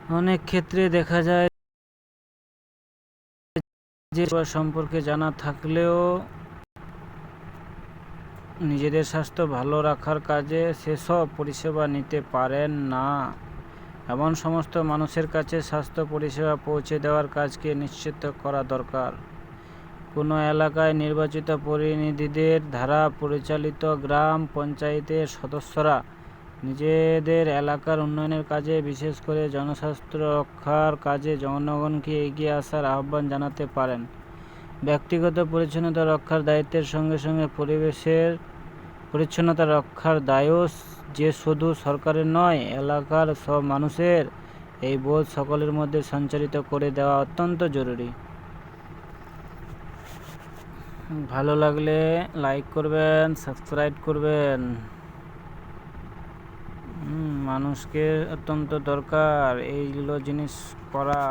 অনেক ক্ষেত্রে দেখা যায় যে সম্পর্কে জানা থাকলেও নিজেদের স্বাস্থ্য ভালো রাখার কাজে সেসব পরিষেবা নিতে পারেন না। এমন সমস্ত মানুষের কাছে স্বাস্থ্য পরিষেবা পৌঁছে দেওয়ার কাজকে নিশ্চিত করা দরকার। কোনো এলাকায় নির্বাচিত প্রতিনিধিদের দ্বারা পরিচালিত গ্রাম পঞ্চায়েতের সদস্যরা নিজেদের এলাকার উন্নয়নের কাজে, বিশেষ করে জনস্বাস্থ্য রক্ষার কাজে জনগণকে এগিয়ে আসার আহ্বান জানাতে পারেন। ব্যক্তিগত পরিচ্ছন্নতা রক্ষার দায়িত্বের সঙ্গে সঙ্গে পরিবেশের পরিচ্ছন্নতা রক্ষার দায়ও যে শুধু সরকারের নয়, এলাকার সব মানুষের। এই বোধ সকলের মধ্যে সঞ্চারিত করে দেওয়া অত্যন্ত জরুরি। ভালো লাগলে লাইক করবেন, সাবস্ক্রাইব করবেন। মানুষকে অত্যন্ত দরকার এইগুলো জিনিস করা।